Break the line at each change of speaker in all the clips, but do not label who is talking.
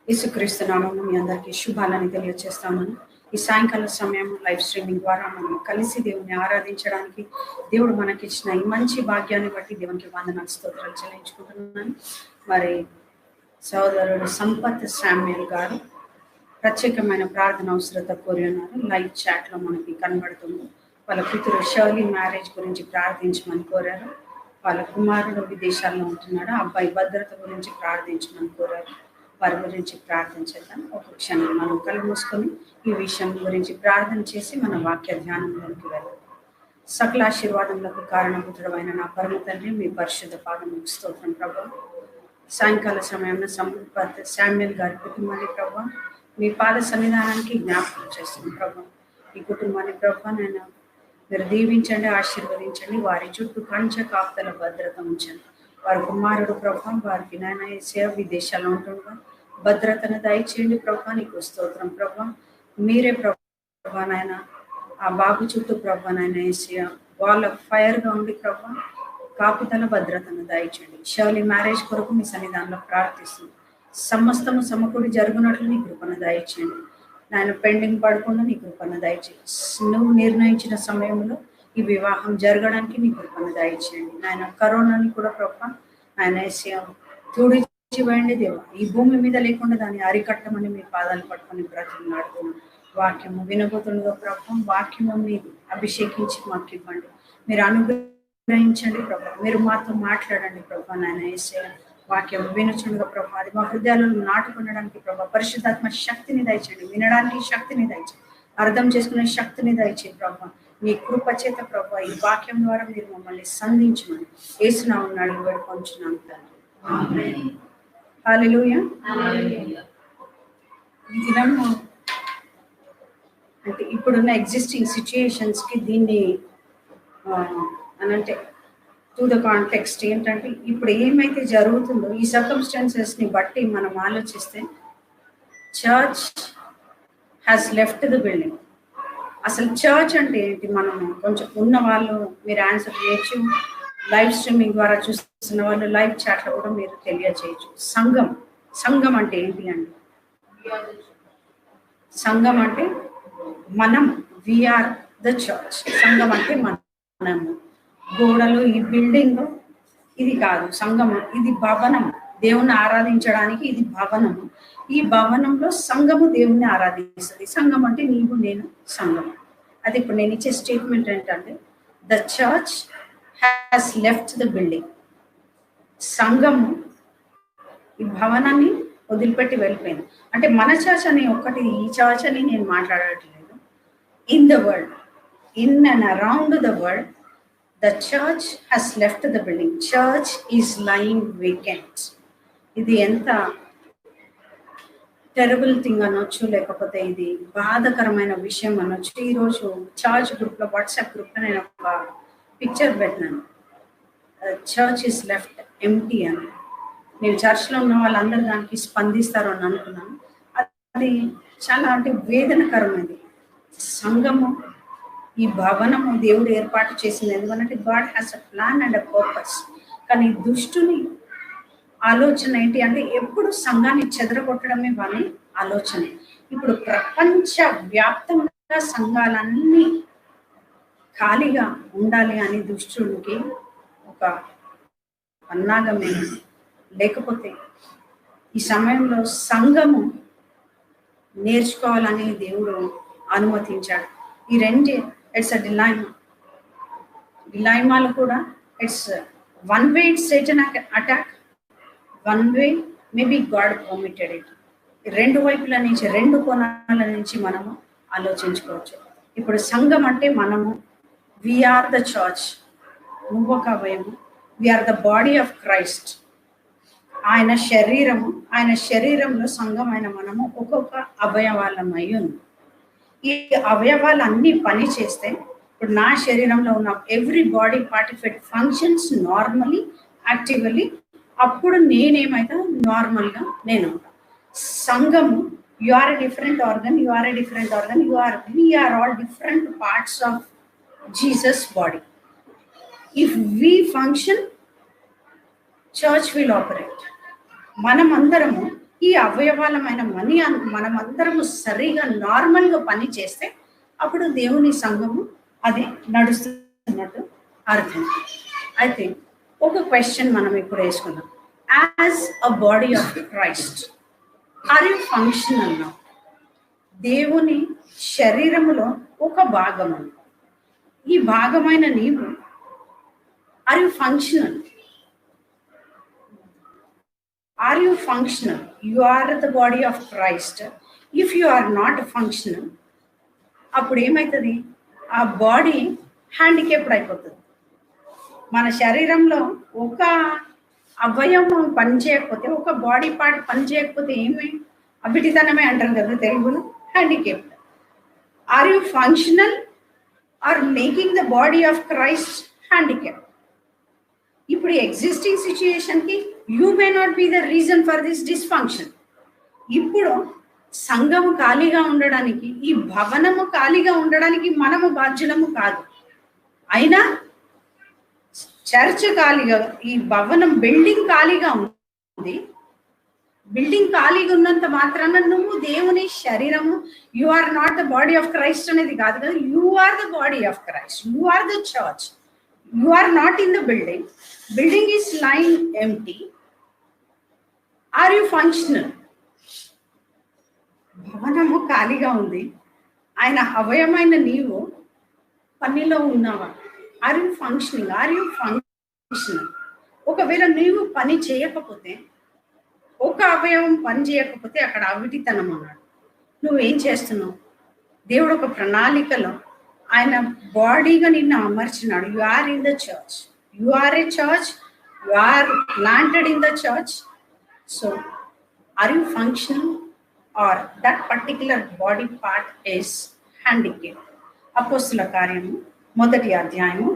యేసుక్రీస్తు నామమున మీ అందరికీ శుభాలని తెలియజేస్తాను. ఈ సాయంకాల సమయం లైవ్ స్ట్రీమింగ్ ద్వారా మనం కలిసి దేవుని ఆరాధించడానికి దేవుడు మనకిచ్చిన ఈ మంచి భాగ్యాన్ని బట్టి దేవునికి వందనాలు స్తోత్రాలు చెల్లించుకుంటున్నాను. మరి సోదరుడు సంపత్ శామ్యుల్ గారు ప్రత్యేకమైన ప్రార్థన అవసరత కోరి ఉన్నారు. లైవ్ చాట్ లో మనకి కనబడుతుంది. వాళ్ళ కూతురు షర్లీ మ్యారేజ్ గురించి ప్రార్థించమని కోరారు. వాళ్ళ కుమారుడు విదేశాల్లో ఉంటున్నాడు. అబ్బాయి భద్రత గురించి ప్రార్థించమని కోరారు. వారి గురించి ప్రార్థించేద్దాం. ఒక క్షణం మనం కళ్ళు మూసుకొని ఈ విషయం గురించి ప్రార్థన చేసి మన వాక్య ధ్యానంలోకి వెళ్ళాం. సకల ఆశీర్వాదములకు కారణభూతుడమైన నా పరమ తండ్రి, మీ పరిశుద్ధ పాదములకు స్తోత్రం ప్రభు. సాయంకాల సమయంలో సంపత్ శామ్యుల్ గారి కుటుంబాన్ని ప్రభు మీ పాద సన్నిధానానికి జ్ఞాపకం చేస్తుంది ప్రభు. ఈ కుటుంబాన్ని ప్రభు నేను మీరు దీవించండి, ఆశీర్వదించండి. వారి చుట్టూ కంచె కాపుదల భద్రత ఉంచండి. వారి కుమారుడు ప్రభు వారికి నాయన యేసయ్య విదేశాల్లో ఉంటుండగా భద్రతను దయచేయండి ప్రభు. నీకు స్తోత్రం ప్రభు. మీరే ప్రభు నాయన ఆ బాబు చుట్టూ ప్రభు నాయన యేసయ్య వాళ్ళ ఫైర్గా ఉండి ప్రభు కాపుదల భద్రతను దయచేయండి. షర్లీ మ్యారేజ్ కొరకు మీ సన్నిధానంలో ప్రార్థిస్తుంది. సమస్తము సమకూడి జరుగునట్లు నీ కృపను దయచేయండి. నాయన పెండింగ్ పడకుండా నీ కృపను దయచేయండి. నువ్వు నిర్ణయించిన సమయంలో ఈ వివాహం జరగడానికి నీ కృపను దయచేయండి. నాయన కరోనాని కూడా ప్రభు ఆయన తుడిచివేయండి దేవా. ఈ భూమి మీద లేకుండా దాన్ని అరికట్టమని మీ పాదాలు పట్టుకొని బ్రతిమలాడుతున్నాం. వాక్యము వినబోతుండగా ప్రభు వాక్యము మీరు అభిషేకించి మాకు ఇవ్వండి. మీరు అనుగ్రహించండి ప్రభు. మీరు మాతో మాట్లాడండి ప్రభు. నాయన యేసయ్య వాక్యం వినుచుండగా ప్రభు అది మా హృదయాలను నాటుకునడానికి ప్రభు పరిశుద్ధాత్మ శక్తిని దయచేయండి. వినడానికి శక్తిని దయచేయండి. అర్థం చేసుకునే శక్తిని దయచేయండి ప్రభు. మీ కృప చేత ప్రభు ఈ వాక్యం ద్వారా మీరు మమ్మల్ని సంధించమని యేసునామమున అడిగి వేడుకొంచున్నాను తండ్రి. హల్లెలూయా. ఈ దినము అంటే ఇప్పుడున్న ఎగ్జిస్టింగ్ సిచ్యుయేషన్స్ కి దీన్ని అనంటే టు ద కాంటెక్స్ట్ ఏంటంటే ఇప్పుడు ఏమైతే జరుగుతుందో ఈ సర్కమ్స్టాన్సెస్ ని బట్టి మనం ఆలోచిస్తే church has left the building. అసలు చర్చ్ అంటే ఏంటి? మనం కొంచెం ఉన్న వాళ్ళు మీరు ఆన్సర్ చేయొచ్చు. లైవ్ స్ట్రీమింగ్ ద్వారా చూస్తున్న వాళ్ళు లైవ్ చాట్లో కూడా మీరు తెలియజేయచ్చు. సంఘం అంటే ఏంటి అండి? సంఘం అంటే మనం, వీఆర్ ద చర్చ్. సంఘం అంటే మనము. గోడలు ఈ బిల్డింగ్ ఇది కాదు సంఘం, ఇది భవనం. దేవుణ్ణి ఆరాధించడానికి ఇది భవనము. ఈ భవనంలో సంఘము దేవుణ్ణి ఆరాధిస్తుంది. సంఘం అంటే నీవు నేను సంఘం. అది ఇప్పుడు నేను ఇచ్చే స్టేట్మెంట్ ఏంటంటే the church has left the building. సంఘము ఈ భవనాన్ని వదిలిపెట్టి వెళ్ళిపోయింది. అంటే మన చర్చ్ అని ఒక్కటి, ఈ చర్చ్ అని నేను మాట్లాడట్లేదు. In the world, in and around the world the church has left the building. Church is lying vacant. ఇది ఎంత టెరబుల్ థింగ్ అనొచ్చు, లేకపోతే ఇది బాధాకరమైన విషయం అనొచ్చు. ఈరోజు చర్చ్ గ్రూప్లో, వాట్సాప్ గ్రూప్లో నేను ఒక పిక్చర్ పెట్టినాను. చర్చ్ ఇస్ లెఫ్ట్ ఎంప్టీ అని. నేను చర్చ్లో ఉన్న వాళ్ళందరూ దానికి స్పందిస్తారు అని అనుకున్నాను. అది చాలా అంటే వేదనకరమైనది. సంఘము ఈ భవనము దేవుడు ఏర్పాటు చేసింది. ఎందుకంటే God has a plan and a purpose. కానీ దుష్టుని ఆలోచన ఏంటి అంటే ఎప్పుడు సంఘాన్ని చెదరగొట్టడమే వాని ఆలోచన. ఇప్పుడు ప్రపంచ వ్యాప్తంగా సంఘాలన్నీ ఖాళీగా ఉండాలి అని దుష్టుడికి ఒక పన్నాగమే. లేకపోతే ఈ సమయంలో సంఘము నేర్చుకోవాలని దేవుడు అనుమతించాడు. ఈ రెండే ఇట్స్ అ డిలైమాలు కూడా it's one way it's Satan attack, one way maybe God permitted it. రెండు వైపుల నుంచి, రెండు కోణాల నుంచి మనము ఆలోచించుకోవచ్చు. ఇప్పుడు సంఘం అంటే మనము, వీఆర్ ద చర్చ్. నువ్వు ఒక అవయము, we are the body of Christ. ఆయన శరీరము, ఆయన శరీరంలో సంఘం అయిన మనము ఒక్కొక్క అవయవాలమై ఉంది. ఈ అవయవాలు అన్ని పని చేస్తే ఇప్పుడు నా శరీరంలో ఉన్న every body part if it functions normally, actively, అప్పుడు నేనేమైతే నార్మల్గా నేను ఉంటాను. సంఘము you are a different organ, you are a different organ, we are all different parts of Jesus body. If we function, church will operate. మనమందరము ఈ అవయవాలమైన మనమందరము సరిగా నార్మల్గా పని చేస్తే అప్పుడు దేవుని సంఘము అది నడుస్తున్నట్టు అర్థం. అయితే ఒక క్వశ్చన్ మనం ఇప్పుడు వేసుకుందాం. As a body of Christ are you functional now? దేవుని శరీరములో ఒక భాగము, ఈ భాగమైన నీవు are you functional? Are you functional? You are the body of Christ. If you are not functional, అప్పుడు ఏమవుతుంది? ఆ బాడీ హ్యాండికేప్డ్ అయిపోతుంది. మన శరీరంలో ఒక అవయవం పనిచేయకపోతే, ఒక బాడీ పార్ట్ పనిచేయకపోతే ఏమి అవిటితనమే అంటారు కదా తెలుగులో, handicapped. Are you functional or making the body of Christ handicapped? ఇప్పుడు ఎగ్జిస్టింగ్ సిచ్యుయేషన్కి you may not be the reason for this dysfunction. ఇప్పుడు సంఘము ఖాళీగా ఉండడానికి, ఈ భవనము ఖాళీగా ఉండడానికి మనము బాధ్యులము కాదు. అయినా చర్చ్ ఖాళీగా, ఈ భవనం బిల్డింగ్ ఖాళీగా ఉంది. బిల్డింగ్ ఖాళీగా ఉన్నంత మాత్రాన నువ్వు దేవుని శరీరము, you are not the body of Christ అనేది కాదు కదా. You are the body of Christ, you are the church. You are not in the building. Building is lying empty. Are you functional? భవనము ఖాళీగా ఉంది, ఆయన అవయమైన నీవు పనిలో ఉన్నావా? Are you functioning? Are you functional? ఒకవేళ నీవు పని చేయకపోతే, ఒక అవయవం పని చేయకపోతే అక్కడ అవిటితనం అన్నాడు. నువ్వేం చేస్తున్నావు? దేవుడు ఒక ప్రణాళికలో ఆయన బాడీగా నిన్ను అమర్చినాడు. You are in the church, you are a church, you are planted in the church. So are you functional or that particular body part is handicap? అపోస్తుల కార్యము 1వ అధ్యాయము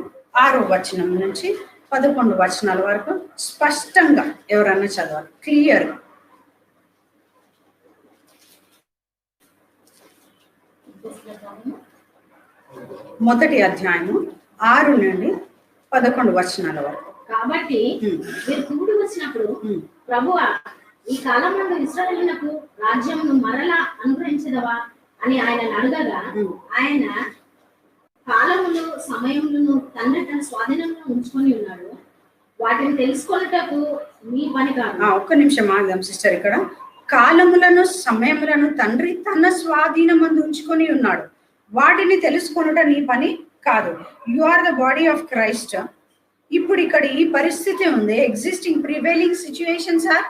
6వ వచనం నుంచి 11 వచనాల వరకు స్పష్టంగా ఎవరన్నా చదవాలి, క్లియర్గా. 1వ అధ్యాయము 6 నుండి 11 వచనాల వరకు.
కాబట్టి మీరు కూడి వచ్చినప్పుడు ప్రభువా, ఈ కాలమందు ఇశ్రాయేలునకు రాజ్యమును మరలా అనుగ్రహించదవా అని ఆయన అడగగా, ఆయన కాలములు సమయములను తండ్రి తన స్వాధీనంలో ఉంచుకొని ఉన్నాడు, వాటిని తెలుసుకొనుటకు మీ పని కాదు.
ఒక్క నిమిషం ఆగదాం సిస్టర్. ఇక్కడ కాలములను సమయములను తండ్రి తన స్వాధీనమందు ఉంచుకొని ఉన్నాడు, వాటిని తెలుసుకొనుట నీ పని కాదు. You are the body of Christ. ఇప్పుడు ఇక్కడ ఈ పరిస్థితి ఉంది. Existing prevailing situations are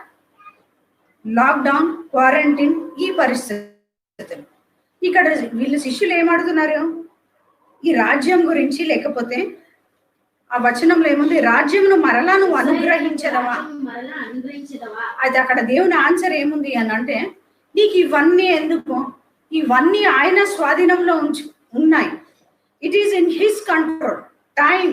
lockdown, quarantine, ఈ పరిస్థితులు. ఇక్కడ వీళ్ళు శిష్యులు ఏమడుగుతున్నారు? ఈ రాజ్యం గురించి, లేకపోతే ఆ వచనంలో ఏముంది? రాజ్యమును మరలా నువ్వు అనుగ్రహించదవా? అయితే అక్కడ దేవుని ఆన్సర్ ఏముంది అని అంటే, నీకు ఇవన్నీ ఎందుకు? ఇవన్నీ ఆయన స్వాధీనంలో ఉన్నాయి. It is in his control. Time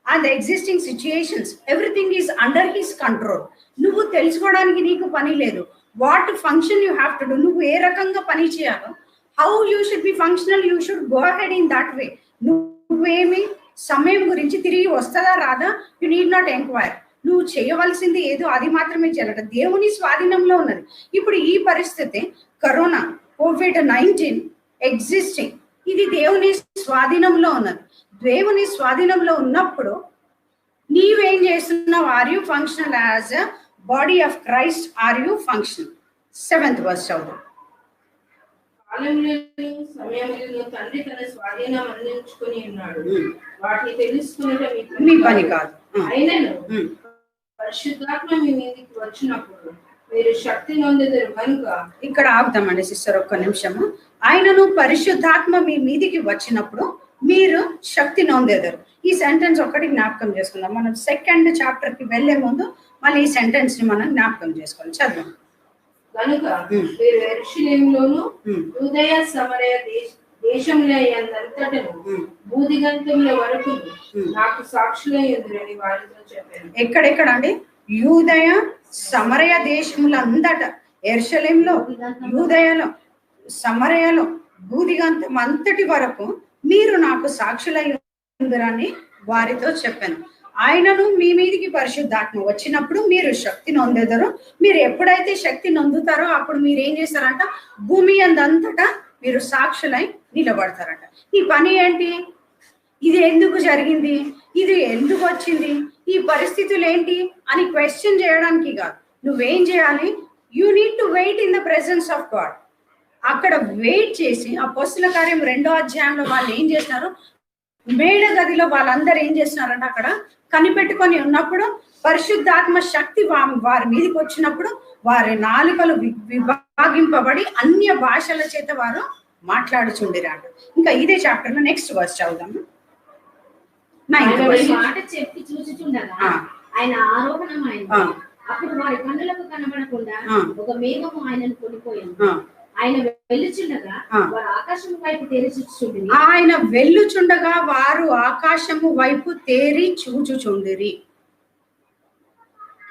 and existing situations, everything is under his control. నువ్వు తెలుసుకోవడానికి నీకు పని లేదు. What function you have to do, నువ్వు ఏ రకంగా పని చేయాలో, how you should be functional, you should go ahead in that way. నువ్వేమి సమయం గురించి తిరిగి వస్తుందా రాదా, యు నీడ్ నాట్ ఎంక్వైర్. నువ్వు చేయవలసింది ఏదో అది మాత్రమే చేయాలట. దేవుని స్వాధీనంలో ఉన్నది. ఇప్పుడు ఈ పరిస్థితి, కరోనా, COVID-19 ఎగ్జిస్టింగ్, ఇది దేవుని స్వాధీనంలో ఉన్నది. దేవుని స్వాధీనంలో ఉన్నప్పుడు నీవేం చేస్తున్నావు? Are you functional as a body of Christ? Are you functional? 7th verse చదువు.
కాలములను సమయములను తండ్రి తన స్వాధీనం అందించుకొని ఉన్నాడు, వాటిని తెలుసుకునేట
మీ పని కాదు.
అయినను పరిశుద్ధాత్మ మీ మీదకి వచ్చినప్పుడు మీరు శక్తి నొందెదరు కనుక. ఇక్కడ
ఆగుతామండి సిస్టర్, ఒక్క నిమిషము. ఆయనను పరిశుద్ధాత్మ మీ మీదికి వచ్చినప్పుడు మీరు శక్తి నొందెదరు. ఈ సెంటెన్స్ ఒకటి జ్ఞాపకం చేసుకుందాం. మనం 2nd chapter కి వెళ్లే ముందు మళ్ళీ ఈ సెంటెన్స్ ని మనం జ్ఞాపకం చేసుకోవాలి. చదువు.
కనుక మీరు యెరూషలేములోను యూదయ సమరయ దేశముల యందంతటను భూదిగంతముల వరకు నాకు సాక్షులై ఉందురని వారితో చెప్పాను.
ఎక్కడెక్కడ అండి? యూదయ సమరయ దేశములందట, యెరూషలేములో, యూదయలో, సమరయలో, భూదిగంతం అంతటి వరకు మీరు నాకు సాక్షులై ఉందురని వారితో చెప్పాను. ఆయనను మీ మీదికి పరిశుద్ధాత్మ వచ్చినప్పుడు మీరు శక్తి నొందెదరు. మీరు ఎప్పుడైతే శక్తి నొందుతారో అప్పుడు మీరు ఏం చేస్తారంట, భూమి అందంతటా మీరు సాక్షులై నిలబడతారంట. ఈ పని ఏంటి, ఇది ఎందుకు జరిగింది, ఇది ఎందుకు వచ్చింది, ఈ పరిస్థితులు ఏంటి అని క్వశ్చన్ చేయడానికి కాదు. నువ్వేం చేయాలి, you need to wait in the presence of God. అక్కడ వెయిట్ చేసి అపోస్తల కార్యం 2వ అధ్యాయంలో వాళ్ళు ఏం చేస్తున్నారు, మేడ గదిలో వాళ్ళందరూ ఏం చేస్తున్నారంటే అక్కడ కనిపెట్టుకొని ఉన్నప్పుడు పరిశుద్ధాత్మ శక్తి వారి మీదకి వచ్చినప్పుడు వారి నాలుకలు విభాగింపబడి అన్య భాషల చేత వారు మాట్లాడుచుండిరాట. ఇంకా ఇదే చాప్టర్ లో నెక్స్ట్ వర్స్ చదువుదాము.
మాట చెప్పి చూచుచుండగా ఆయన ఆరోహణమైంది. అప్పుడు వారి కన్నులకు కనబడకుండా ఒక మేఘము ఆయనను కొనిపోయింది. ఆయన వెళ్ళుచుండగా వారు ఆకాశము వైపు తేరి చూచుచుండిరి.
ఆయన వెళ్ళుచుండగా వారు ఆకాశము వైపు తేరి చూచుచుండిరి.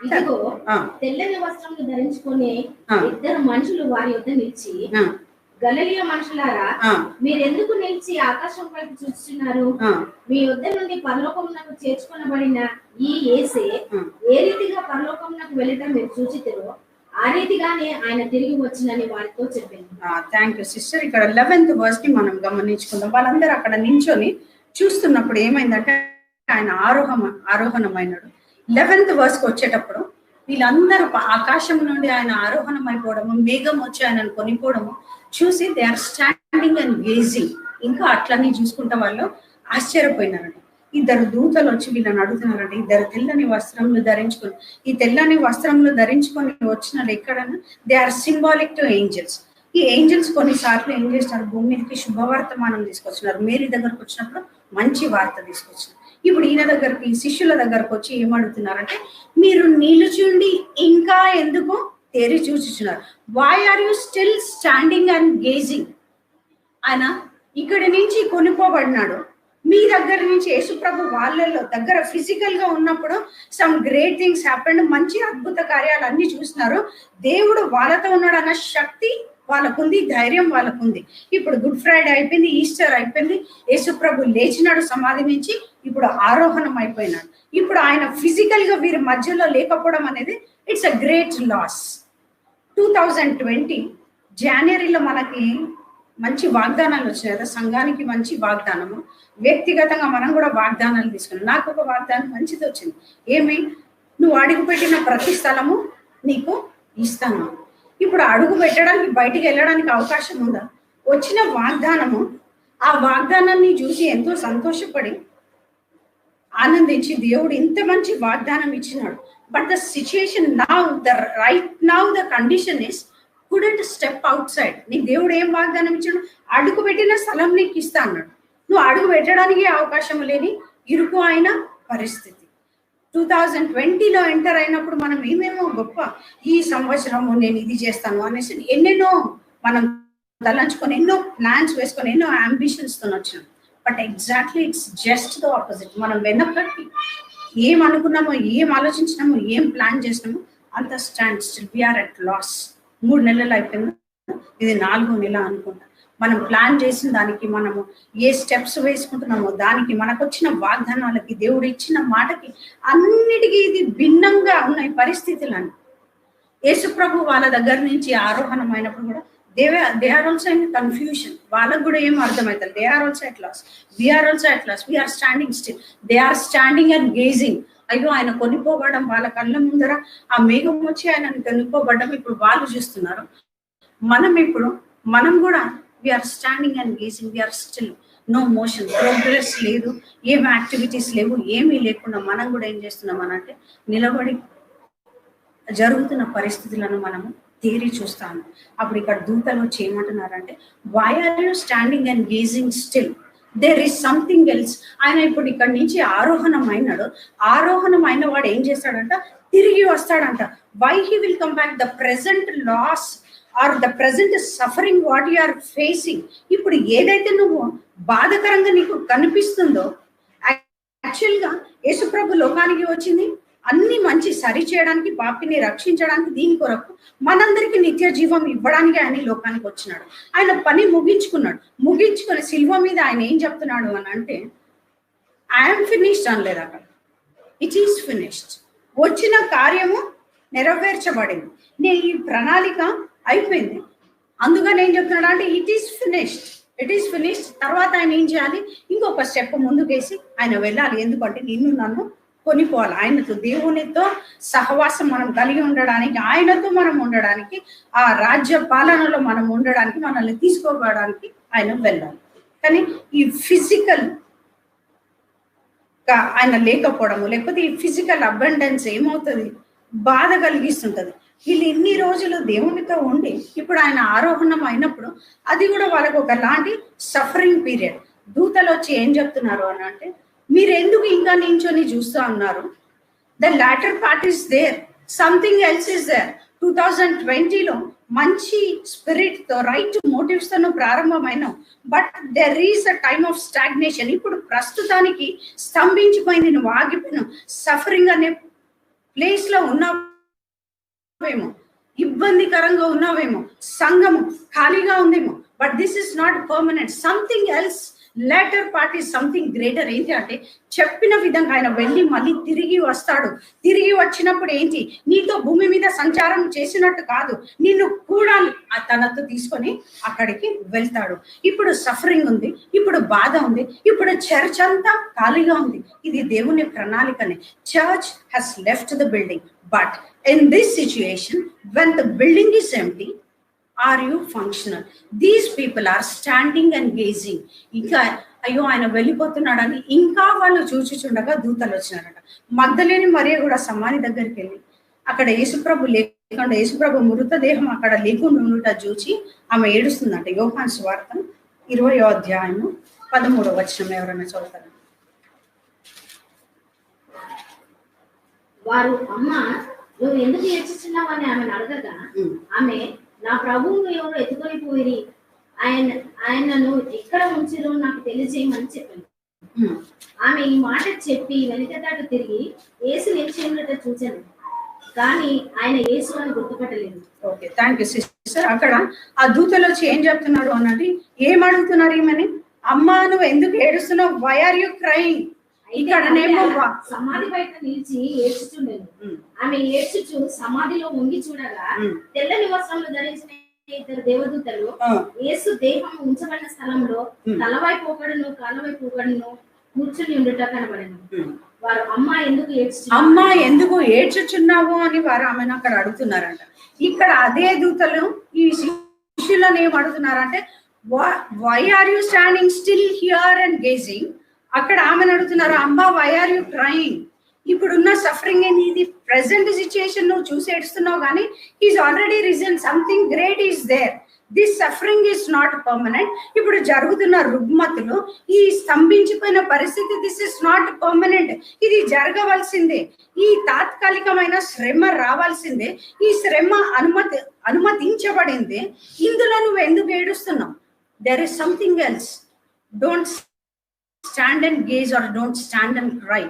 ఇదిగో తెల్లని వస్త్రములు ధరించుకొని ఇద్దరు మనుషులు వారి యొద్ద నిలిచి, గలిలయ మనుషులారా, మీరెందుకు నిలిచి ఆకాశం వైపు చూస్తున్నారు? మీ యొద్ద నుండి పరలోకమునకు చేర్చుకొనబడిన ఈ యేసే ఏ రీతిగా పరలోకమునకు వెళ్ళటం మీరు చూచితిరో ఆ రీతిగానే ఆయన తిరిగి వచ్చినని వారితో చెప్పింది.
Thank you sister. ఇక్కడ 11th verse ని మనం గమనించుకుందాం. వాళ్ళందరూ అక్కడ నించొని చూస్తున్నప్పుడు ఏమైందంటే ఆయన ఆరోహణమైనాడు. 11th verse కి వచ్చేటప్పుడు వీళ్ళందరూ ఆకాశం నుండి ఆయన ఆరోహణం అయిపోవడము, మేఘం వచ్చి ఆయనను కొనిపోవడము చూసి they are standing and gazing. ఇంకా అట్లనే చూసుకుంటా వాళ్ళు ఆశ్చర్యపోయినారంట. ఇద్దరు దూతలు వచ్చి వీళ్ళని అడుగుతున్నారంటే, ఇద్దరు తెల్లని వస్త్రములు ధరించుకొని, ఈ తెల్లని వస్త్రములు ధరించుకొని వచ్చిన ఎక్కడన్నా they are symbolic to angels. ఈ ఏంజల్స్ కొన్నిసార్లు ఏం చేస్తున్నారు, భూమి మీదకి శుభవర్తమానం తీసుకొచ్చినారు. మేరీ దగ్గరకు వచ్చినప్పుడు మంచి వార్త తీసుకొచ్చినారు. ఇప్పుడు ఈయన దగ్గరికి, శిష్యుల దగ్గరకు వచ్చి ఏమడుగుతున్నారంటే, మీరు నిలుచుండి ఇంకా ఎందుకు తేరి చూచుచున్నారు? Why are you still standing and gazing? ఆయన ఇక్కడి నుంచి కొనుక్కోబడినాడు, మీ దగ్గర నుంచి యేసుప్రభు వాళ్ళలో దగ్గర ఫిజికల్ గా ఉన్నప్పుడు సమ్ గ్రేట్ థింగ్స్ హ్యాపెండ్, మంచి అద్భుత కార్యాలు అన్ని చూస్తున్నారు. దేవుడు వాళ్ళతో ఉన్నాడు అన్న శక్తి వాళ్ళకుంది, ధైర్యం వాళ్ళకుంది. ఇప్పుడు గుడ్ ఫ్రైడే అయిపోయింది, ఈస్టర్ అయిపోయింది, యేసుప్రభు లేచినాడు సమాధి నుంచి, ఇప్పుడు ఆరోహణం అయిపోయినాడు. ఇప్పుడు ఆయన ఫిజికల్ గా వీరి మధ్యలో లేకపోవడం అనేది ఇట్స్ అ గ్రేట్ లాస్. 2020 జనవరిలో మనకి మంచి వాగ్దానాలు వచ్చినాయి కదా, సంఘానికి మంచి వాగ్దానము, వ్యక్తిగతంగా మనం కూడా వాగ్దానాలు తీసుకున్నాం. నాకు ఒక వాగ్దానం మంచిది వచ్చింది. ఏమి, నువ్వు అడుగు పెట్టిన ప్రతి స్థలము నీకు ఇస్తాను. ఇప్పుడు అడుగు పెట్టడానికి బయటికి వెళ్ళడానికి అవకాశం ఉందా? వచ్చిన వాగ్దానము, ఆ వాగ్దానాన్ని చూసి ఎంతో సంతోషపడి ఆనందించి దేవుడు ఇంత మంచి వాగ్దానం ఇచ్చినాడు. But the situation now, right now the condition is couldn't step out side. నీకు దేవుడు ఏం వాగ్దానం ఇచ్చాడు? అడుగు పెట్టిన స్థలం నీకు ఇస్తా అన్నాడు. నువ్వు అడుగు పెట్టడానికి అవకాశం లేని ఇరుకు అయిన పరిస్థితి. 2020లో ఎంటర్ అయినప్పుడు మనం ఏమేమో గొప్ప, ఈ సంవత్సరము నేను ఇది చేస్తాను అనేసి ఎన్నెన్నో మనం తలంచుకొని, ఎన్నో ప్లాన్స్ వేసుకొని, ఎన్నో అంబిషన్స్ తో వచ్చినాం. But exactly it's just the opposite. మనం వెనక్కి ఏం అనుకున్నామో, ఏం ఆలోచించినామో, ఏం ప్లాన్ చేసినామో అంత stand still. We are at loss. 3 నెలలు అయిపోయింది, ఇది 4వ నెల అనుకుంటా. మనం ప్లాన్ చేసిన దానికి, మనము ఏ స్టెప్స్ వేసుకుంటున్నామో దానికి, మనకు వచ్చిన వాగ్దానాలకి, దేవుడు ఇచ్చిన మాటకి అన్నిటికీ ఇది భిన్నంగా ఉన్నాయి పరిస్థితులని. యేసుప్రభు వాళ్ళ దగ్గర నుంచి ఆరోహణం అయినప్పుడు కూడా they are also in confusion. వాళ్ళకు కూడా ఏం అర్థమవుతుంది. They are also at loss, we are also at loss. We are standing still, they are standing and gazing. అయ్యో, ఆయన కొనిపోబడడం వాళ్ళ కళ్ళ ముందర, ఆ మేఘం వచ్చి ఆయన కొనిపోబడడం ఇప్పుడు వాళ్ళు చూస్తున్నారు. మనం కూడా we are standing and gazing. We are still, no motion, progress లేదు, ఏం యాక్టివిటీస్ లేవు, ఏమీ లేకుండా మనం కూడా ఏం చేస్తున్నాం అనంటే నిలబడి జరుగుతున్న పరిస్థితులను మనము తేరి చూస్తాము. అప్పుడు ఇక్కడ దూతలు వచ్చి ఏమంటున్నారంటే, why are you standing and gazing still? There is something else. ఆయన ఇప్పుడు ఇక్కడ నుంచి ఆరోహణం అయినాడు. ఆరోహణం అయిన వాడు ఏం చేస్తాడంట, తిరిగి వస్తాడంట. Why he will come back? The present loss are the present suffering what you are facing. ఇప్పుడు ఏదైతే నువ్వు బాధకరంగా నీకు కనిపిస్తుందో, యాక్చువల్ గా యేసుప్రభు లోకానికి వచ్చింది అన్ని మంచి సరి చేయడానికి, పాపిని రక్షించడానికి, దీని కొరకు మనందరికి నిత్య జీవం ఇవ్వడానికి ఆయన లోకానికి వచ్చినాడు. ఆయన పని ముగించుకొని సిల్వ మీద ఆయన ఏం చెప్తున్నాడు అని అంటే, ఐఎమ్ ఫినిష్డ్ అనలేదు. అక్కడ ఇట్ ఈస్ ఫినిష్డ్. వచ్చిన కార్యము నెరవేర్చబడింది. ఈ ప్రణాళిక అయిపోయింది. అందుకని ఏం చెప్తున్నాడు అంటే ఇట్ ఈస్ ఫినిష్డ్. తర్వాత ఆయన ఏం చేయాలి? ఇంకొక స్టెప్ ముందుకేసి ఆయన వెళ్ళాలి. ఎందుకంటే నిన్ను నన్ను కొనిపోవాలి. ఆయనతో, దేవునితో సహవాసం మనం కలిగి ఉండడానికి, ఆయనతో మనం ఉండడానికి, ఆ రాజ్య పాలనలో మనం ఉండడానికి, మనల్ని తీసుకోవడానికి ఆయన వెళ్ళాలి. కానీ ఈ ఫిజికల్ ఆయన లేకపోవడము, లేకపోతే ఈ ఫిజికల్ అబండెన్స్ ఏమవుతుంది? బాధ కలిగిస్తుంటది. వీళ్ళు ఇన్ని రోజులు దేవునితో ఉండి ఇప్పుడు ఆయన ఆరోహణం అయినప్పుడు అది కూడా వాళ్ళకు ఒకలాంటి సఫరింగ్ పీరియడ్. దూతలు వచ్చి ఏం చెప్తున్నారు అని అంటే, మీరు ఎందుకు ఇంకా నించొని చూస్తూ ఉన్నారు? The latter part is there, something else is there. 2020లో మంచి స్పిరిట్ తో, రైట్ మోటివ్స్ తో ప్రారంభమైన, but there is a time of stagnation. ఇప్పుడు ప్రస్తుతానికి స్తంభించిపోయింది, నువ్వు ఆగిపోయిన సఫరింగ్ అనే ప్లేస్ లో ఉన్నావేమో, ఇబ్బందికరంగా ఉన్నావేమో, సంఘము ఖాళీగా ఉందేమో, but this is not permanent. Something else, later part is something greater. ఏంటి అంటే, చెప్పిన విధంగా ఆయన వెళ్ళి మళ్ళీ తిరిగి వస్తాడు. తిరిగి వచ్చినప్పుడు ఏంటి? నీతో భూమి మీద సంచారం చేసినట్టు కాదు, నిన్ను కూడా తనతో తీసుకొని అక్కడికి వెళ్తాడు. ఇప్పుడు సఫరింగ్ ఉంది, ఇప్పుడు బాధ ఉంది, ఇప్పుడు చర్చ్ అంతా ఖాళీగా ఉంది. ఇది దేవుని ప్రణాళికనే. Church has left the building, but in this situation when the building is empty, are you functional? These people are standing and gazing. ఇంకా అయ్యో ఆయన వెళ్ళిపోతున్నాడని ఇంకా వాళ్ళు చూచుచుండగా దూతలు వచ్చినారట. మగ్దలేని మరియ కూడా సమాధి దగ్గరికి వెళ్ళి అక్కడ యేసుప్రభు లేకుండా, యేసుప్రభు మృతదేహం అక్కడ లేకుండా ఉండుట చూచి ఆమె ఏడుస్తుందంట. యోహాను సువార్త 20వ అధ్యాయము 13వ వచనం ఎవరైనా చదువుతారు?
వారు, అమ్మ నువ్వు ఎందుకు ఏడ్చుచున్నావు అని ఆమెను అడగగా, ఆమె, నా ప్రభువును ఎవరు ఎత్తుకొని పోయి ఆయనను ఎక్కడ ఉంచిరో నాకు తెలియజేయమని చెప్పింది. ఆమె ఈ మాట చెప్పి వెనుకదాటు తిరిగి యేసు నిలిచి ఉండట చూచాను, కానీ ఆయన యేసు అని గుర్తుపట్టలేదు.
Okay, thank you sister. అక్కడ ఆ దూతలు వచ్చి ఏం చెప్తున్నారు అన్నది, ఏం అడుగుతున్నారు ఈమెని? అమ్మా నువ్వు ఎందుకు ఏడుస్తున్నావు? Why are you crying? ఇక్కడనేమో
సమాధి బయట నిలిచి ఏడ్చుచుండేది. ఆమె ఏడ్చుచు సమాధిలో ఉంగి చూడగా తెల్లని వస్త్రములు ధరించిన ఇద్దరు దేవదూతలు యేసు దేహం ఉంచబడిన స్థలంలో తలవైపు ఒకడును కాలవైపు ఒకడును కూర్చుని ఉండుట కనబడెను. వారు, అమ్మా ఎందుకు ఏడ్చుచున్నావు అని వారు ఆమెను అక్కడ అడుగుతున్నారంట. ఇక్కడ అదే దూతలు ఈ శిష్యులను ఏం అడుగుతున్నారంటే, why are you standing still here and gazing? అక్కడ ఆమెను అడుగుతున్నారు, అమ్మా వై ఆర్ యు క్రైయింగ్? ఇప్పుడున్న సఫరింగ్ ఏంది? ఇది ప్రెసెంట్ సిచ్యుయేషన్ నువ్వు చూసి ఏడుస్తున్నావు, కానీ is already reason, something great is there. This suffering is not permanent. ఇప్పుడు జరుగుతున్న రుగ్మతులు, ఈ స్తంభించిపోయిన పరిస్థితి, దిస్ ఇస్ నాట్ పర్మనెంట్. ఇది జరగవలసిందే. ఈ తాత్కాలికమైన శ్రమ రావాల్సిందే. ఈ శ్రమ అనుమతించబడింది. ఇందులో నువ్వు ఎందుకు ఏడుస్తున్నావు? There is something else. Don't stand and gaze or don't stand and cry.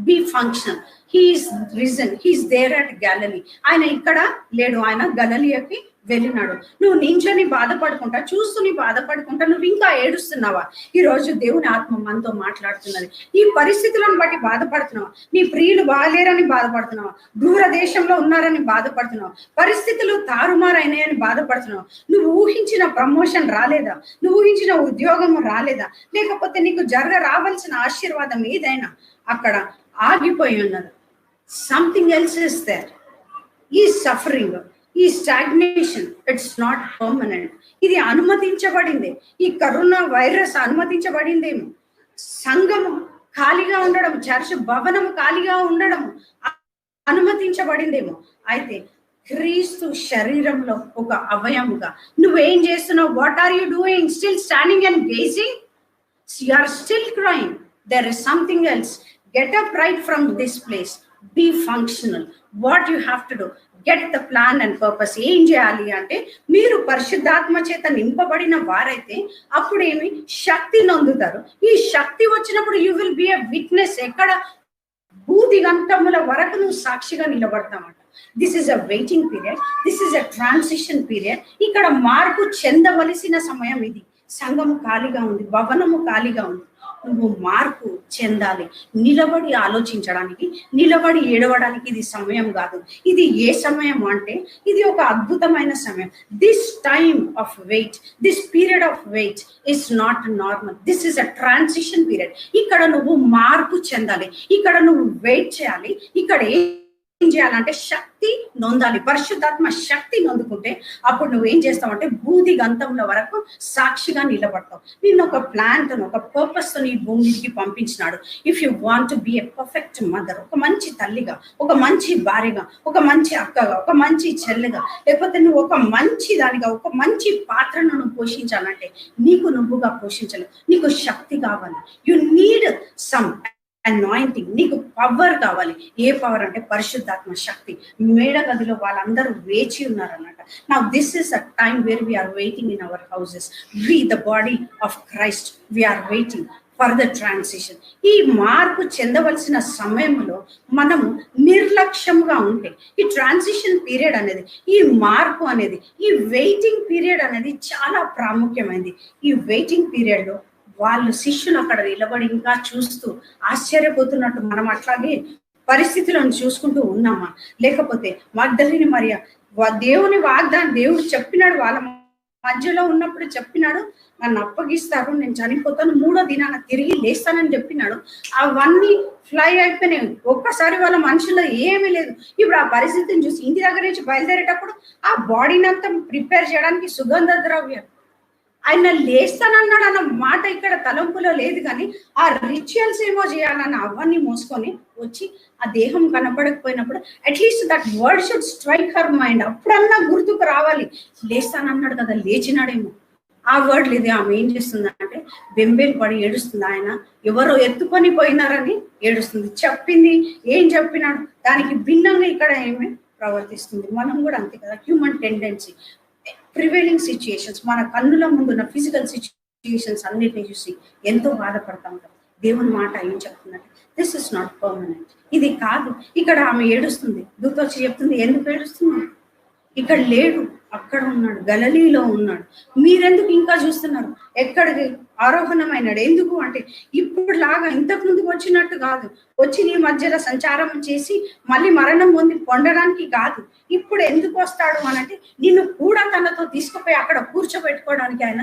Be functional. He is risen. He is there at Galilee. ఆయన ఇక్కడ లేడు, ఆయన గలిలయకి వెళ్ళినాడు. నువ్వు నించొని బాధపడుకుంటా, చూస్తూని బాధపడుకుంటా నువ్వు ఇంకా ఏడుస్తున్నావా? ఈ రోజు దేవుని ఆత్మ మనతో మాట్లాడుతున్నది. ఈ పరిస్థితులను బట్టి బాధపడుతున్నావా? నీ ప్రియులు బాగలేరని బాధపడుతున్నావా? దూర దేశంలో ఉన్నారని బాధపడుతున్నావా? పరిస్థితులు తారుమారైనాయని బాధపడుతున్నావా? నువ్వు ఊహించిన ప్రమోషన్ రాలేదా? నువ్వు ఊహించిన ఉద్యోగం రాలేదా? లేకపోతే నీకు రావాల్సిన ఆశీర్వాదం ఏదైనా అక్కడ ఆగిపోయి ఉన్నది. Something else is there. ఈ సఫరింగ్, ఈ స్టాగ్నేషన్, ఇట్స్ నాట్ పర్మనెంట్. ఇది అనుమతించబడింది. ఈ కరోనా వైరస్ అనుమతించబడిందేమో. సంఘము ఖాళీగా ఉండడం, చర్చ్ భవనము ఖాళీగా ఉండడం అనుమతించబడిందేమో. అయితే క్రీస్తు శరీరంలో ఒక అవయముగా నువ్వేం చేస్తున్నావు? What are you doing? Still standing and gazing? You are still crying. There is something else. Get up right from this place. Be functional. What you have to do, get the plan and purpose. ఏం చేయాలి అంటే, మీరు పరిశుద్ధాత్మ చేత నింపబడిన వారైతే అప్పుడేమి శక్తి నొందుతారు. ఈ శక్తి వచ్చినప్పుడు you will be a witness. ఎక్కడ? భూతి గంటముల వరకు నువ్వు సాక్షిగా నిలబడతామంట. This is a waiting period. This is a transition period. ఇక్కడ మార్పు చెందవలసిన సమయం ఇది. సంఘము ఖాళీగా ఉంది, భవనము ఖాళీగా ఉంది.
నువ్వు మార్పు చెందాలి. నిలబడి ఆలోచించడానికి, నిలబడి ఏడవడానికి ఇది సమయం కాదు. ఇది ఏ సమయం అంటే ఇది ఒక అద్భుతమైన సమయం. This time of weight, this period of weight is not normal. This is a transition period. ఇక్కడ నువ్వు మార్పు చెందాలి, ఇక్కడ నువ్వు వెయిట్ చేయాలి. ఇక్కడ ఏం చేయాలంటే శక్తి నొందాలి. పరిశుద్ధాత్మ శక్తి నొందుకుంటే అప్పుడు నువ్వేం చేస్తావు అంటే బూది గంతంలో వరకు సాక్షిగా నిలబడతావు. నిన్ను ఒక ప్లాన్ తో, ఒక పర్పస్ తో నీ భూమికి పంపించినాడు. If you want to be a perfect mother, ఒక మంచి తల్లిగా, ఒక మంచి భార్యగా, ఒక మంచి అక్కగా, ఒక మంచి చెల్లిగా, లేకపోతే నువ్వు ఒక మంచి దానిగా, ఒక మంచి పాత్రను నువ్వు పోషించాలంటే నీకు నువ్వుగా పోషించలేవు. నీకు శక్తి కావాలి. You need some anointing. నీకు పవర్ కావాలి. ఏ పవర్ అంటే పరిశుద్ధాత్మ శక్తి. మేడ గదిలో వాళ్ళందరూ వేచి ఉన్నారన్నమాట. Now this is a time where we are waiting in our houses. We the body of Christ we are waiting for the transition. ఈ మార్పు చెందవలసిన సమయంలో మనము నిర్లక్ష్యంగా ఉంటే ఈ ట్రాన్సిషన్ పీరియడ్ అనేది, ఈ మార్పు అనేది, ఈ వెయిటింగ్ పీరియడ్ అనేది చాలా ప్రాముఖ్యమైనది. ఈ వెయిటింగ్ పీరియడ్ లో వాళ్ళు శిష్యులు అక్కడ నిలబడి ఇంకా చూస్తూ ఆశ్చర్యపోతున్నట్టు మనం అట్లాగే పరిస్థితులను చూసుకుంటూ ఉన్నామా? లేకపోతే మగ్దలిని మరియ దేవుని వాగ్దానం దేవుడు చెప్పినాడు, వాళ్ళ మధ్యలో ఉన్నప్పుడు చెప్పినాడు, నన్ను అప్పగిస్తారు, నేను చనిపోతాను, 3వ దినాన తిరిగి లేస్తానని చెప్పినాడు. అవన్నీ ఫ్లై అయిపోయినాయి. ఒక్కసారి వాళ్ళ మనుషుల్లో ఏమీ లేదు. ఇప్పుడు ఆ పరిస్థితిని చూసి ఇంటి దగ్గర నుంచి బయలుదేరేటప్పుడు ఆ బాడీని అంతా ప్రిపేర్ చేయడానికి సుగంధ ద్రవ్యం, ఆయన లేస్తానన్నాడు అన్న మాట ఇక్కడ తలంపులో లేదు. కానీ ఆ రిచువల్స్ ఏమో చేయాలన్న అవన్నీ మోసుకొని వచ్చి ఆ దేహం కనపడకపోయినప్పుడు at least that word should strike her mind. అప్పుడన్నా గుర్తుకు రావాలి, లేస్తానన్నాడు కదా, లేచినాడేమో. ఆ వర్డ్ లేదు. ఆమె ఏం చేస్తుంది అంటే బెంబేలు పడి ఏడుస్తుంది. ఆయన ఎవరో ఎత్తుకొని పోయినారని ఏడుస్తుంది. చెప్పింది ఏం చెప్పినాడు దానికి భిన్నంగా ఇక్కడ ఏమి ప్రవర్తిస్తుంది. మనం కూడా అంతే కదా, హ్యూమన్ టెండెన్సీ. ప్రివైలింగ్ సిచ్యుయేషన్స్, మన కన్నుల ముందున్న ఫిజికల్ సిచ్యుయేషన్స్ అన్నిటిని చూసి ఎంతో బాధపడతా ఉంటాం. దేవుని మాట ఏం చెప్తుందంటే దిస్ ఇస్ నాట్ పర్మనెంట్. ఇది కాదు. ఇక్కడ ఆమె ఏడుస్తుంది. దూత వచ్చి చెప్తుంది, ఎందుకు ఏడుస్తుంది? ఇక్కడ లేడు, అక్కడ ఉన్నాడు, గలిలీలో ఉన్నాడు. మీరెందుకు ఇంకా చూస్తున్నారు? ఎక్కడికి ఆరోహణమైనాడు? ఎందుకు అంటే ఇప్పుడు లాగా ఇంతకు ముందుకు వచ్చినట్టు కాదు. వచ్చి నీ మధ్యలో సంచారం చేసి మళ్ళీ మరణం పొంది పొందడానికి కాదు. ఇప్పుడు ఎందుకు వస్తాడు అనంటే నిన్ను కూడా తనతో తీసుకుపోయి అక్కడ కూర్చోబెట్టుకోవడానికి ఆయన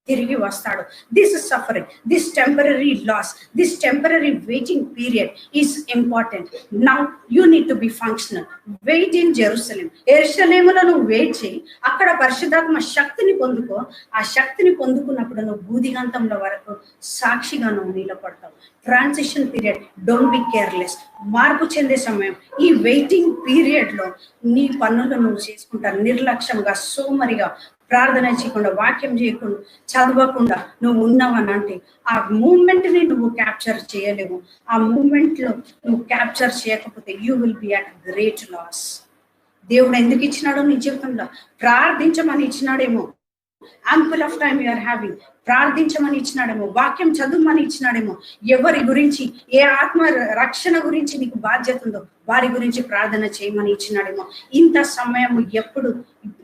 తిరిగి వస్తాడు. This suffering, this temporary loss, this temporary waiting period is important. Now you need to be functional. Wait in Jerusalem. యెరూషలేములో నువ్వు వెయిట్ చేయి, అక్కడ పరిశుద్ధాత్మ శక్తిని పొందుకో. ఆ శక్తిని పొందుకున్నప్పుడు నువ్వు బూదిగంతంలో వరకు సాక్షిగా నువ్వు నిలబడతావు. Transition period, don't be careless. మార్పు చెందే సమయం. ఈ వెయిటింగ్ పీరియడ్ లో నీ పనులు నువ్వు చేసుకుంటావు. నిర్లక్ష్యంగా, సోమరిగా, ప్రార్థన చేయకుండా, వాక్యం చేయకుండా, చదవకుండా నువ్వు ఉన్నావని అంటే ఆ మూమెంట్ ని నువ్వు క్యాప్చర్ చేయలేవు. ఆ మూమెంట్ లో నువ్వు క్యాప్చర్ చేయకపోతే you will be at great loss. దేవుడు ఎందుకు ఇచ్చినాడో నీ జీవితంలో? ప్రార్థించమని ఇచ్చినాడేమో. Ample of time you are having. ప్రార్థించమని ఇచ్చినాడేమో, వాక్యం చదువుమని ఇచ్చినాడేమో. ఎవరి గురించి, ఏ ఆత్మ రక్షణ గురించి నీకు బాధ్యత ఉందో వారి గురించి ప్రార్థన చేయమని ఇచ్చినాడేమో. ఇంత సమయం ఎప్పుడు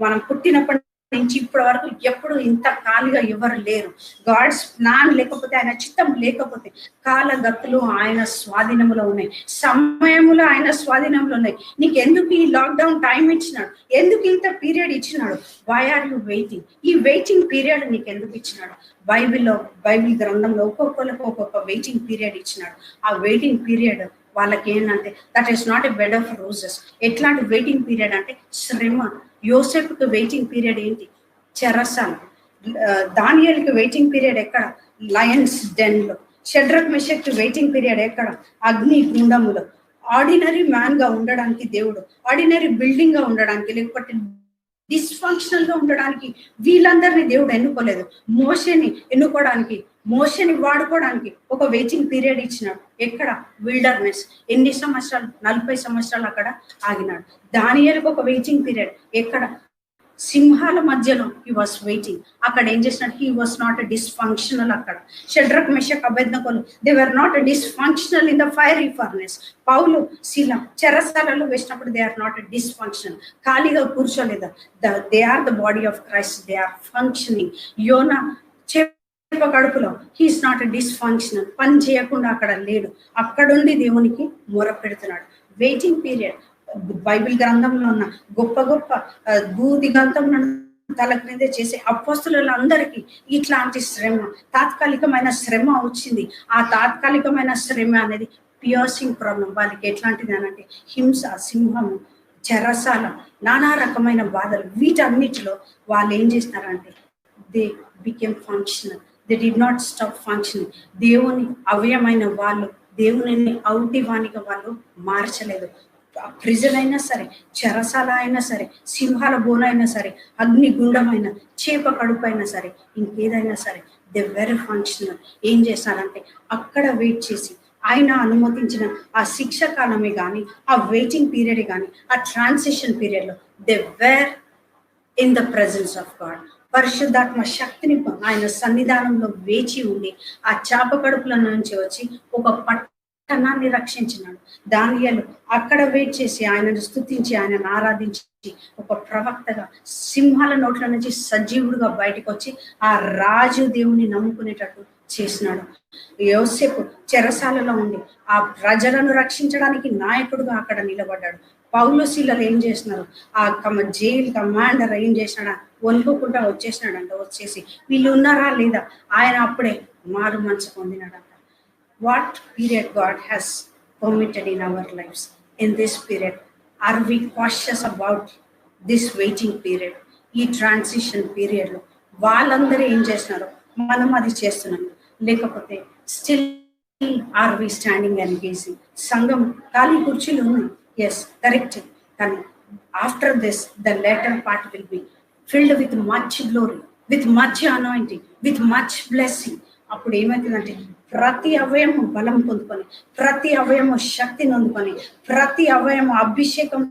మనం పుట్టినప్పటి నుంచి ఇప్పటి వరకు ఎప్పుడు ఇంత ఖాళీగా ఎవరు లేరు. గాడ్స్ ప్లాన్ లేకపోతే, ఆయన చిత్తం లేకపోతే కాలగతులు ఆయన స్వాధీనంలో ఉన్నాయి, సమయములు ఆయన స్వాధీనంలో ఉన్నాయి. నీకు ఎందుకు ఈ లాక్డౌన్ టైం ఇచ్చినాడు? ఎందుకు ఇంత పీరియడ్ ఇచ్చినాడు? Why are you waiting? ఈ వెయిటింగ్ పీరియడ్ నీకు ఎందుకు ఇచ్చినాడు? బైబిల్ గ్రంథంలో ఒక్కొక్కరికి ఒక్కొక్క వెయిటింగ్ పీరియడ్ ఇచ్చినాడు. ఆ వెయిటింగ్ పీరియడ్ వాళ్ళకి ఏంటంటే that is not a bed of roses. ఎట్లాంటి వెయిటింగ్ పీరియడ్ అంటే శ్రమ. యోసేపుకి వెయిటింగ్ పీరియడ్ ఏంటి? చెరసాల. దానియేలుకి వెయిటింగ్ పీరియడ్ ఎక్కడ? లయన్స్ డెన్ లో. షడ్రక్ మెషక్కి వెయిటింగ్ పీరియడ్ ఎక్కడ? అగ్ని గుండములో. ఆర్డినరీ మ్యాన్ గా ఉండడానికి దేవుడు, ఆర్డినరీ బిల్డింగ్ గా ఉండడానికి, లేకపోతే డిస్ఫంక్షనల్ గా ఉండడానికి వీళ్ళందరినీ దేవుడు ఎన్నుకోలేదు. మోషేని ఎన్నుకోవడానికి, మోషేని వాడుకోవడానికి ఒక వెయిటింగ్ పీరియడ్ ఇచ్చినాడు. ఎక్కడ? విల్డర్నెస్. ఎన్ని సంవత్సరాలు? 40 సంవత్సరాలు అక్కడ ఆగినాడు. దానియేలుకు ఒక వెయిటింగ్ పీరియడ్ ఎక్కడ? సింహాల మధ్యలో హీ వాస్ వెయిటింగ్. అక్కడ ఏం చేసినాడు? He was not a dysfunctional. అక్కడ షడ్రక్ మెషక్ అబేద్నెగోలు they were not a dysfunctional in the fiery furnace. పౌలు శీల చెరసాలలో వేసినప్పుడు they are not a dysfunctional. ఖాళీగా కూర్చోలేదా? They are the body of Christ. They are functioning. యోనా కడుపులో హీస్ నాట్ డిస్ఫంక్షనల్, పని చేయకుండా అక్కడ లేడు, అక్కడుండి దేవునికి మొర పెడుతున్నాడు. Waiting period. బైబిల్ గ్రంథంలో ఉన్న గొప్ప గొప్ప భూదిగంతంలో తల క్రిందే చేసే అపోస్తలులందరికీ ఇట్లాంటి శ్రమ, తాత్కాలికమైన శ్రమ వచ్చింది. ఆ తాత్కాలికమైన శ్రమ అనేది పియర్సింగ్ ప్రాబ్లం. వాళ్ళకి ఎట్లాంటిది అనంటే హింస, సింహము, చెరసాల, నానా రకమైన బాధలు. వీటన్నిటిలో వాళ్ళు ఏం చేస్తున్నారంటే they became functional. They did not stop functioning. దేవుని అవయమైన వాళ్ళు దేవుని ఔటివానిగా వాళ్ళు మార్చలేదు. ప్రిజన్ అయినా సరే, చెరసాల అయినా సరే, సింహాల బోన అయినా సరే, అగ్నిగుండమైన, చేప కడుపు అయినా సరే, ఇంకేదైనా సరే, దే వెరీ ఫంక్షనల్. ఏం చేస్తారంటే అక్కడ వెయిట్ చేసి ఆయన అనుమతించిన ఆ శిక్ష కాలమే కానీ, ఆ వెయిటింగ్ పీరియడ్ కానీ, ఆ ట్రాన్సిషన్ పీరియడ్లో they were in the presence of God. పరిశుద్ధాత్మ శక్తిని ఆయన సన్నిధానంలో వేచి ఉండి ఆ చేప కడుపుల నుంచి వచ్చి ఒక పట్టణాన్ని రక్షించినాడు. దానియేలు అక్కడ వెయిట్ చేసి ఆయనను స్తుతించి ఆయనను ఆరాధించి ఒక ప్రవక్తగా సింహాల నోట్ల నుంచి సజీవుడుగా బయటకు వచ్చి ఆ రాజు దేవుని నమ్ముకునేటట్టు చేసినాడు. యోసేపు చెరసాలలో ఉండి ఆ ప్రజలను రక్షించడానికి నాయకుడుగా అక్కడ నిలబడ్డాడు. పౌలు శీలలు ఏం చేసినారు, ఆ జైలు కమాండర్ ఏం చేసినాడా, వణుకోకుండా వచ్చేసినాడంట. వచ్చేసి వీళ్ళు ఉన్నారా లేదా, ఆయన అప్పుడే మారు మనసు పొందినాడంట. What period God has permitted in our lives? In this period are we cautious about this waiting period? ఈ ట్రాన్సిషన్ పీరియడ్లో వాళ్ళందరూ ఏం చేసినారో మనం అది చేస్తున్నాం. లేకపోతే still are we standing and gazing? సంఘం ఖాళీ కుర్చీలు ఉన్నాయి, ఎస్ కరెక్ట్, కానీ after this the later part will be filled with much glory, with much anointing, with much blessing. అప్పుడు ఏమవుతుందంటే ప్రతి అవయము బలం పొందుకొని, ప్రతి అవయము శక్తిని అందుకొని, ప్రతి అవయము అభిషేకం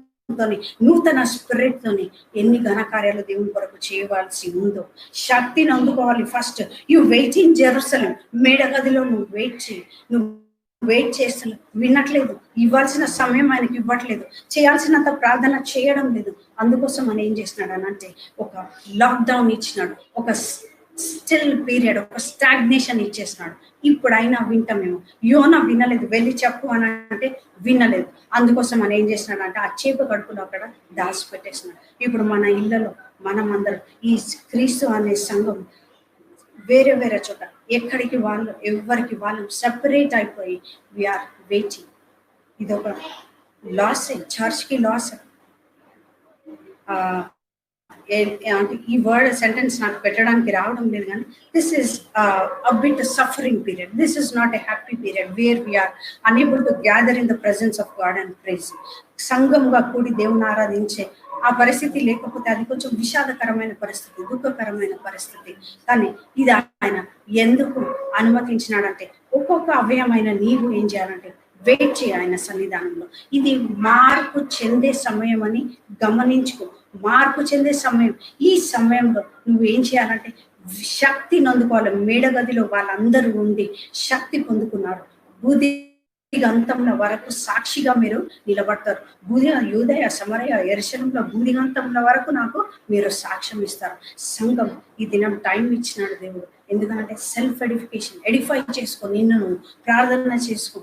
నూతన స్పిరిట్ తోని ఎన్ని ఘనకార్యాలు దేవుని కొరకు చేయవలసి ఉందో శక్తిని అందుకోవాలి. First you wait in Jerusalem. మేడగదిలో నువ్వు వెయిట్ చేయి. నువ్వు వెయిట్ చేస్తలేదు, వినట్లేదు, ఇవ్వాల్సిన సమయం ఆయనకి ఇవ్వట్లేదు, చేయాల్సినంత ప్రార్థన చేయడం లేదు. అందుకోసం ఆయన ఏం చేసినాడు అనంటే ఒక లాక్డౌన్ ఇచ్చినాడు, ఒక స్టిల్ పీరియడ్, ఒక స్టాగ్నేషన్ ఇచ్చేసినాడు. ఇప్పుడు అయినా వింటామేమో. యోనా వినలేదు, వెళ్ళి చెప్పు అని అంటే వినలేదు. అందుకోసం ఆయన ఏం చేసినాడు అంటే ఆ చేప కడుపులో అక్కడ దాచిపెట్టేసినాడు. ఇప్పుడు మన ఇళ్లలో మనం అందరం ఈ క్రీస్తు అనే సంఘం వేరే వేరే చోట ఎక్కడికి వాళ్ళు ఎవరికి వాళ్ళు సెపరేట్ అయిపోయి వీఆర్ వెయిటింగ్. ఇది ఒక లాస్, చర్చ్కి లాస్. అంటే ఈ వర్డ్ సెంటెన్స్ నాకు పెట్టడానికి రావడం లేదు, కానీ this is a bit suffering period. This is not a happy period where we are unable to gather in the presence of God and praise. సంఘంగా కూడి దేవుని ఆరాధించే ఆ పరిస్థితి లేకపోతే అది కొంచెం విషాదకరమైన పరిస్థితి, దుఃఖకరమైన పరిస్థితి. కానీ ఇది ఆయన ఎందుకు అనుమతించినాడంటే ఒక్కొక్క అవయమైన నీవు ఏం చేయాలంటే వెయిట్ చేయ ఆయన సన్నిధానంలో. ఇది మార్పు చెందే సమయం అని గమనించుకో. మార్పు చెందే సమయం. ఈ సమయంలో నువ్వు ఏం చేయాలంటే శక్తిని అందుకోవాలి. మేడగదిలో వాళ్ళందరూ ఉండి శక్తి పొందుకున్నారు. బూదిగంతముల వరకు సాక్షిగా మీరు నిలబడతారు. యూదయ, సమరయ, యెరూషలేములో బూదిగంతముల వరకు నాకు మీరు సాక్ష్యం ఇస్తారు. సంఘం ఈ దినం టైం ఇచ్చినాడు దేవుడు. ఎందుకంటే సెల్ఫ్ ఎడిఫై చేసుకో, నిన్ను ప్రార్థన చేసుకో.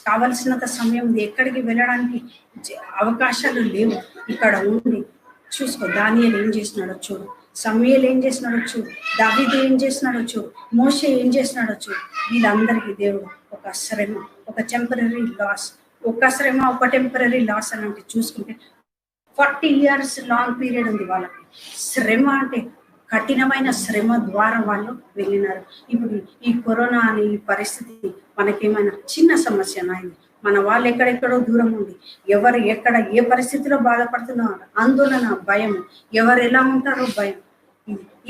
కావలసినంత సమయం ఎక్కడికి వెళ్ళడానికి అవకాశాలు లేవు. ఇక్కడ ఉండి చూసుకో. దానియేలు ఏం చేసినాడో చూడు, సమూయేలు ఏం చేసినాడో చూడు, దావీదు ఏం చేసినాడో చూడు, మోషే ఏం చేసినాడో చూడు. వీళ్ళందరికీ దేవుడు ఒక శ్రమ, ఒక టెంపరీ లాస్, ఒక శ్రమ, ఒక టెంపరీ లాస్ అని అంటే చూసుకుంటే 40 years లాంగ్ పీరియడ్ ఉంది వాళ్ళకి. శ్రమ అంటే కఠినమైన శ్రమ ద్వారా వాళ్ళు వెళ్ళినారు. ఇప్పుడు ఈ కరోనా అనే ఈ పరిస్థితి మనకేమైనా చిన్న సమస్య నాయన? మన వాళ్ళు ఎక్కడెక్కడో దూరం ఉంది, ఎవరు ఎక్కడ ఏ పరిస్థితిలో బాధపడుతున్నారో ఆందోళన, భయం, ఎవరు ఎలా ఉంటారో భయం.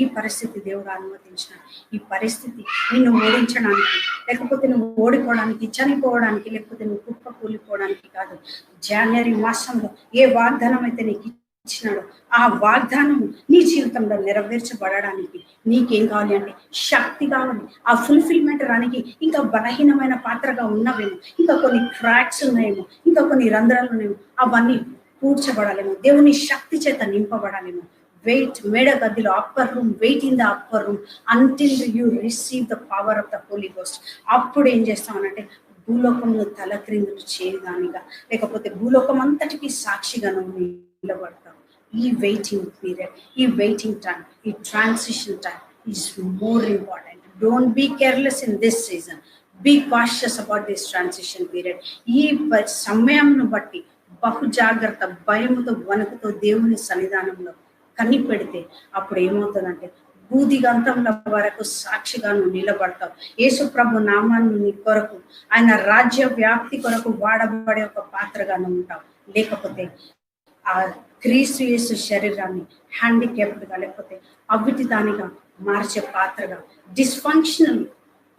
ఈ పరిస్థితి దేవుడు అనుమతించిన ఈ పరిస్థితి నిన్ను ఓడించడానికి, లేకపోతే నువ్వు ఓడిపోవడానికి, చనిపోవడానికి, లేకపోతే నువ్వు కుప్ప కూలిపోవడానికి కాదు. జనవరి మాసంలో ఏ వాగ్దానం అయితే నీకు ఇచ్చినాడు ఆ వాగ్దానం నీ జీవితంలో నెరవేర్చబడడానికి నీకేం కావాలి అంటే శక్తి కావాలి. ఆ ఫుల్ఫిల్మెంట్ రానికి ఇంకా బలహీనమైన పాత్రగా ఉన్నవేమో, ఇంకా కొన్ని క్రాక్స్ ఉన్నాయేమో, ఇంకా కొన్ని రంధ్రాలు ఉన్నాయేమో, అవన్నీ పూడ్చబడాలేమో, దేవుని శక్తి చేత నింపబడాలేమో. వెయిట్, మేడ గదిలో upper room, wait in the upper room until you receive the power of the Holy Ghost. అప్పుడు ఏం చేస్తామనంటే భూలోకంలో తలక్రిందులు చేయదానిగా, లేకపోతే భూలోకం అంతటికి సాక్షిగా నువ్వు నిలబడతావు. ఈ వెయిటింగ్ పీరియడ్, ఈ వెయిటింగ్ టైం, ఈ transition time is more important. Don't be careless in this season. Be cautious about this transition period. ఈ సమయంను బట్టి బహు జాగ్రత్త, భయముతో వణుకుతో దేవుని సన్నిధానంలో కనిపెడితే అప్పుడు ఏమవుతుందంటే భూదిగంతముల వరకు సాక్షిగా నువ్వు నిలబడతావు. యేసు ప్రభు నామాన్ని నీ కొరకు, ఆయన రాజ్య వ్యాప్తి కొరకు వాడబడే ఒక పాత్రగా నువ్వు ఉంటావు. లేకపోతే ఆ క్రీస్తు యేసు శరీరాన్ని హ్యాండిక్యాప్డ్గా, లేకపోతే అవిటి దానిగా మార్చే పాత్రగా, డిస్ఫంక్షనల్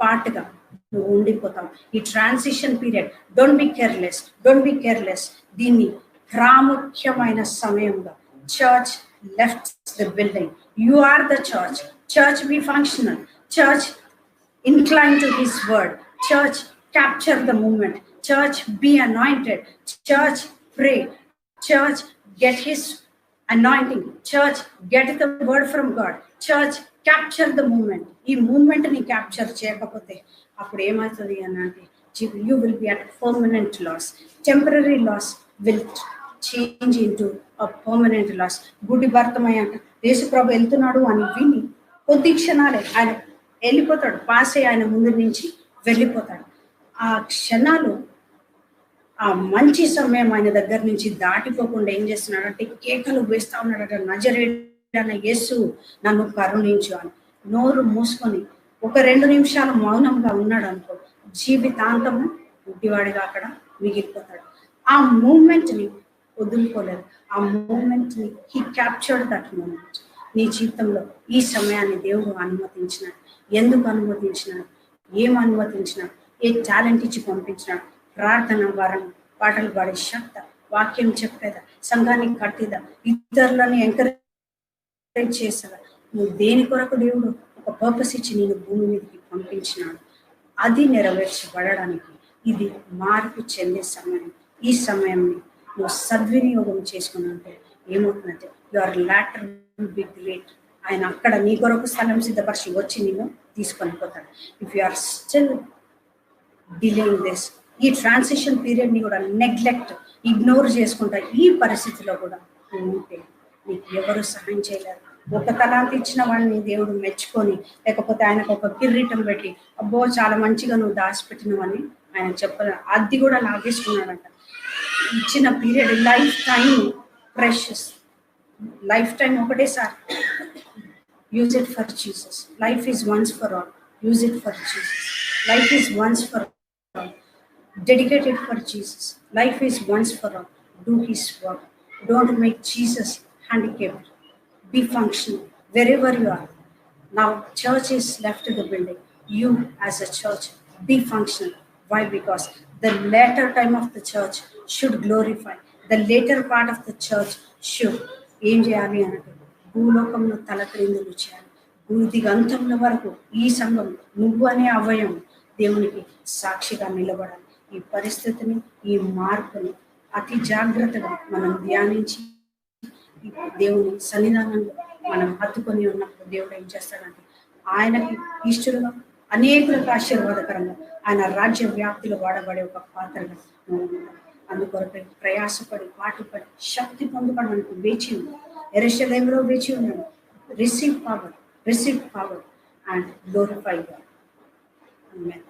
పార్ట్గా నువ్వు ఉండిపోతావు. ఈ transition period, don't be careless, don't be careless. దీన్ని ప్రాముఖ్యమైన సమయంగా church left the building. You are the church. Church be functional. Church incline to his word. Church capture the moment. Church be anointed. Church pray. Church get his anointing. Church get the word from God. Church capture the moment. ఈ moment ని capture చేయకపోతే అప్పుడు ఏమవుతుంది అని అంటే you will be at permanent loss. Temporary loss will change into a permanent loss. గుడి భర్తమయ్య అంట యేసు ప్రభు వెళ్తున్నాడు అని విని కొద్ది క్షణాలే ఆయన వెళ్ళిపోతాడు, పాస్ అయ్యి ఆయన ముందు నుంచి వెళ్ళిపోతాడు. ఆ క్షణాలు, ఆ మంచి సమయం ఆయన దగ్గర నుంచి దాటిపోకుండా ఏం చేస్తున్నాడంటే కేకలు వేస్తా ఉన్నాడట, నజరేయుడైన యేసు నన్ను కరుణించు అని. నోరు మూసుకొని ఒక 2 నిమిషాలు మౌనంగా ఉన్నాడు అనుకో, జీవితాంతము గుడ్డివాడిగా అక్కడ మిగిలిపోతాడు. ఆ మూమెంట్ ని వదులుకోలేదు. ఆ మూమెంట్ ని హీ క్యాప్చర్డ్ దట్ మూమెంట్. నీ జీవితంలో ఈ సమయాన్ని దేవుడు అనుమతించినాడు. ఎందుకు అనుమతించినాడు? ఏం అనుమతించినాడు? ఏ టాలెంట్ ఇచ్చి పంపించినాడు? ప్రార్థన వరం, పాటలు పాడే శక్తి, వాక్యం చెప్పేదా, సంఘాన్ని కట్టేదా, ఇతరులను ఎంకరేజ్ చేసేదా, నువ్వు దేని కొరకు దేవుడు ఒక పర్పస్ ఇచ్చి నేను భూమి మీదకి పంపించినాడు. అది నెరవేర్చబడడానికి ఇది మార్పు చెందే సమయం. ఈ సమయాన్ని నువ్వు సద్వినియోగం చేసుకున్నంటే ఏమవుతుందంటే your latter will be great. ఆయన అక్కడ నీ కొరకు స్థలం సిద్ధపరిచి వచ్చి నేను తీసుకొని పోతాడు. If you are still delaying this, ఈ ట్రాన్సిషన్ పీరియడ్ ని కూడా నెగ్లెక్ట్, ఇగ్నోర్ చేసుకుంటా ఈ పరిస్థితిలో కూడా నువ్వు ఉంటే నీకు ఎవరు సహాయం చేయలేరు. ఒక తలాంతి ఇచ్చిన వాడిని దేవుడు మెచ్చుకొని, లేకపోతే ఆయనకు ఒక కిరీటం పెట్టి అబ్బో చాలా మంచిగా నువ్వు దాచిపెట్టినవని ఆయన చెప్పలే, అది కూడా లాగేసుకున్నాడంట. ఇచ్చిన period life time precious, life time ఒకటేసారి. Use it for Jesus. Life is once for all. Use it for Jesus. Life is once for all. Dedicated for Jesus. Life is once for all. Do his work. Don't make Jesus handicapped. Be functional wherever you are. Now church is left the building. You as a church be functional. Why? Because the later time of the church should glorify. The later part of the church should ఏం చేయాలి అంటే భూలోకంలో తలక్రిందులు చేయాలి. భూదిగంతముల వరకు ఈ సంఘం, నువ్వు అనే అవయం దేవునికి సాక్షిగా నిలబడాలి. ఈ పరిస్థితిని, ఈ మార్పుని అతి జాగ్రత్తగా మనం ధ్యానించి దేవుని సన్నిధానంలో మనం హత్తుకొని ఉన్నప్పుడు దేవుడు ఏం చేస్తాడంటే ఆయనకి ఇష్టలుగా, అనేకులకు ఆశీర్వాదకరంగా, ఆయన రాజ్య వ్యాప్తిలో వాడబడే ఒక పాత్రగా అందుకొరకు ప్రయాసపడి, పాటుపడి, శక్తి పొందుకోవడానికి వేచి ఉంది. యెరూషలేములో వేచి ఉన్నాడు. Receive power and glorify God. Amen.